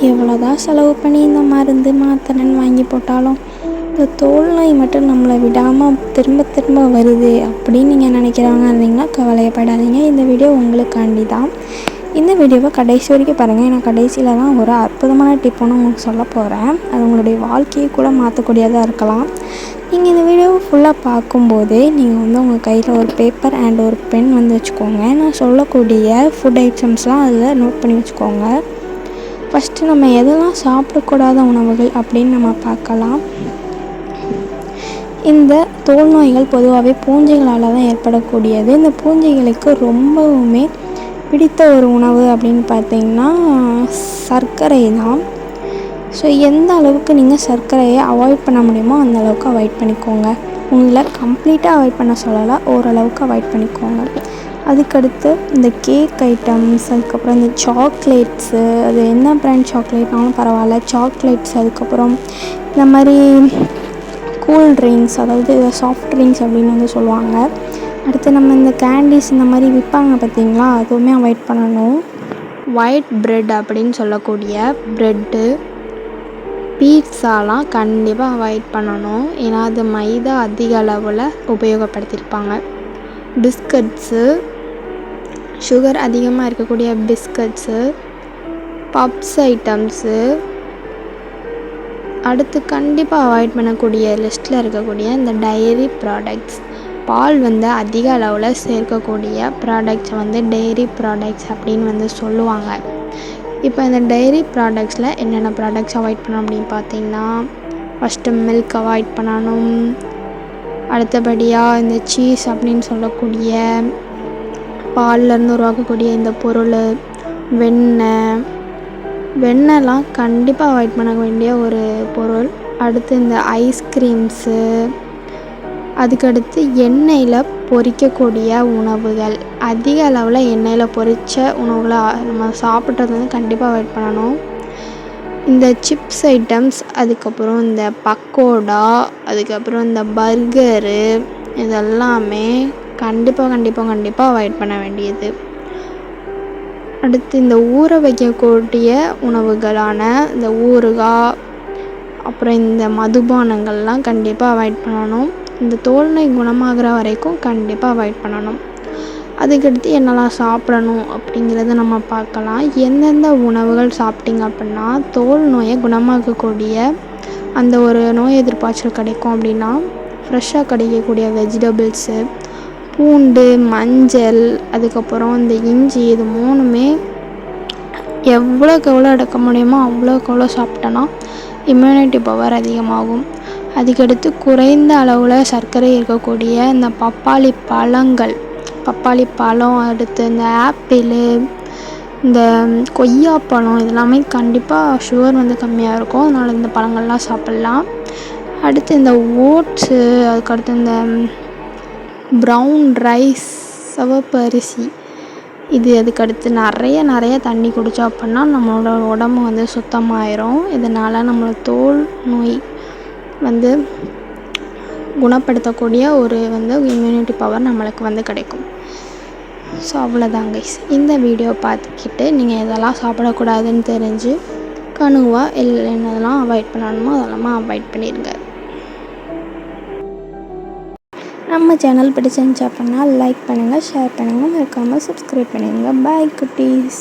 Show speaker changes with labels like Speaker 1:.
Speaker 1: எவ்வளோதான் செலவு பண்ணி இந்த மருந்து மாத்திரைன்னு வாங்கி போட்டாலும் இந்த தோல் நோய் மட்டும் நம்மளை விடாமல் திரும்ப திரும்ப வருது அப்படின்னு நீங்கள் நினைக்கிறவங்க இருந்தீங்கன்னா கவலையப்படாதீங்க. இந்த வீடியோ உங்களுக்காண்டி தான். இந்த வீடியோவை கடைசி வரைக்கும் பாருங்கள். நான் கடைசியில் தான் ஒரு அற்புதமான டிப் ஒன்று உங்களுக்கு சொல்ல போகிறேன். அது உங்களுடைய வாழ்க்கையை கூட மாற்றக்கூடியதாக இருக்கலாம். நீங்கள் இந்த வீடியோவை ஃபுல்லாக பார்க்கும்போதே நீங்கள் உங்கள் கையில் ஒரு பேப்பர் அண்ட் ஒரு பென் வச்சுக்கோங்க. நான் சொல்லக்கூடிய ஃபுட் ஐட்டம்ஸ்லாம் அதில் நோட் பண்ணி வச்சுக்கோங்க. ஃபஸ்ட்டு நம்ம எதெல்லாம் சாப்பிடக்கூடாத உணவுகள் அப்படின்னு நம்ம பார்க்கலாம். இந்த தோல் நோய்கள் பொதுவாகவே பூஞ்சைகளால் தான் ஏற்படக்கூடியது. இந்த பூஞ்சைகளுக்கு ரொம்பவுமே பிடித்த ஒரு உணவு அப்படின்னு பார்த்திங்கன்னா சர்க்கரை தான். ஸோ எந்த அளவுக்கு நீங்கள் சர்க்கரையை அவாய்ட் பண்ண முடியுமோ அந்த அளவுக்கு அவாய்ட் பண்ணிக்கோங்க. உங்களை கம்ப்ளீட்டாக அவாய்ட் பண்ண சொல்லலை, ஓரளவுக்கு அவாய்ட் பண்ணிக்கோங்க. அதுக்கடுத்து இந்த கேக் ஐட்டம்ஸ், அதுக்கப்புறம் இந்த சாக்லேட்ஸு, அது என்ன பிராண்ட் சாக்லேட்னாலும் பரவாயில்ல, சாக்லேட்ஸ், அதுக்கப்புறம் இந்த மாதிரி கூல் ட்ரிங்க்ஸ், அதாவது சாஃப்ட் ட்ரிங்க்ஸ் அப்படின்னு சொல்லுவாங்க. அடுத்து நம்ம இந்த கேண்டீஸ் இந்த மாதிரி விற்பாங்க பார்த்திங்களா, அதுவுமே அவாய்ட் பண்ணணும். ஒயிட் ப்ரெட் அப்படின்னு சொல்லக்கூடிய ப்ரெட்டு, பீட்சாலாம் கண்டிப்பாக அவாய்ட் பண்ணணும். ஏன்னா அது மைதா அதிக அளவில் உபயோகப்படுத்தியிருப்பாங்க. பிஸ்கட்ஸு, சுகர் அதிகமாக இருக்கக்கூடிய பிஸ்கட்ஸு, பப்ஸ் ஐட்டம்ஸு, அடுத்து கண்டிப்பாக அவாய்ட் பண்ணக்கூடிய லிஸ்ட்டில் இருக்கக்கூடிய இந்த டைரி ப்ராடக்ட்ஸ். பால் அதிக அளவில் சேர்க்கக்கூடிய ப்ராடக்ட்ஸை டெய்ரி ப்ராடக்ட்ஸ் அப்படின்னு சொல்லுவாங்க. இப்போ இந்த டைரி ப்ராடக்ட்ஸில் என்னென்ன ப்ராடக்ட்ஸ் அவாய்ட் பண்ணணும் அப்படின்னு பார்த்தீங்கன்னா, ஃபஸ்ட்டு மில்க் அவாய்ட் பண்ணணும். அடுத்தபடியாக இந்த சீஸ் அப்படின்னு சொல்லக்கூடிய பால்லேருந்து உருவாக்கக்கூடிய இந்த பொருள், வெண்ணெய்லாம் கண்டிப்பாக அவாய்ட் பண்ண வேண்டிய ஒரு பொருள். அடுத்து இந்த ஐஸ்கிரீம்ஸு, அதுக்கடுத்து எண்ணெயில் பொரிக்கக்கூடிய உணவுகள், அதிக அளவில் எண்ணெயில் பொரித்த உணவுகளை நம்ம சாப்பிட்றது கண்டிப்பாக அவாய்ட் பண்ணணும். இந்த சிப்ஸ் ஐட்டம்ஸ், அதுக்கப்புறம் இந்த பக்கோடா, அதுக்கப்புறம் இந்த பர்கரு, இதெல்லாமே கண்டிப்பாக அவாய்ட் பண்ண வேண்டியது. அடுத்து இந்த ஊற வைக்கக்கூடிய உணவுகளான இந்த ஊறுகாய், அப்புறம் இந்த மதுபானங்கள்லாம் கண்டிப்பாக அவாய்ட் பண்ணணும். இந்த தோல் நோய் குணமாகிற வரைக்கும் கண்டிப்பாக அவாய்ட் பண்ணணும். அதுக்கடுத்து என்னெல்லாம் சாப்பிடணும் அப்படிங்கிறத நம்ம பார்க்கலாம். எந்தெந்த உணவுகள் சாப்பிட்டிங்க அப்படின்னா தோல் நோயை குணமாக்கக்கூடிய அந்த ஒரு நோய் எதிர்ப்பாற்றல் கிடைக்கும் அப்படின்னா, ஃப்ரெஷ்ஷாக கிடைக்கக்கூடிய வெஜிடபிள்ஸு, பூண்டு, மஞ்சள், அதுக்கப்புறம் இந்த இஞ்சி, இது மூணுமே எவ்வளோக்கு எவ்வளோ எடுக்க முடியுமோ அவ்வளோக்கு எவ்வளோ சாப்பிட்டோன்னா இம்யூனிட்டி பவர் அதிகமாகும். அதுக்கடுத்து குறைந்த அளவில் சர்க்கரை இருக்கக்கூடிய இந்த பப்பாளி பழம், அடுத்து இந்த ஆப்பிள், இந்த கொய்யாப்பழம், இதெல்லாமே கண்டிப்பாக சுகர் கம்மியாக இருக்கும். அதனால் இந்த பழங்கள்லாம் சாப்பிட்லாம். அடுத்து இந்த ஓட்ஸு, அதுக்கடுத்து இந்த ப்ரௌன் ரைஸ், சிவப்பு அரிசி, அதுக்கடுத்து நிறைய தண்ணி குடித்தோம் அப்படின்னா நம்மளோட உடம்பு சுத்தமாயிரும். இதனால் நம்மளோட தோல் நோய் குணப்படுத்தக்கூடிய ஒரு இம்யூனிட்டி பவர் நம்மளுக்கு கிடைக்கும். ஸோ அவ்வளோதான் கைஸ். இந்த வீடியோ பார்த்துக்கிட்டு நீங்கள் எதெல்லாம் சாப்பிடக்கூடாதுன்னு தெரிஞ்சு கணுவாக என்னதெல்லாம் அவாய்ட் பண்ணணுமோ அதெல்லாம் அவாய்ட் பண்ணிடுங்க. நம்ம சேனல் பிடிச்சிருந்துச்சு அப்படின்னா லைக் பண்ணுங்கள், ஷேர் பண்ணுங்கள், மறக்காமல் சப்ஸ்கிரைப் பண்ணிடுங்க. பாய் குட்டீஸ்.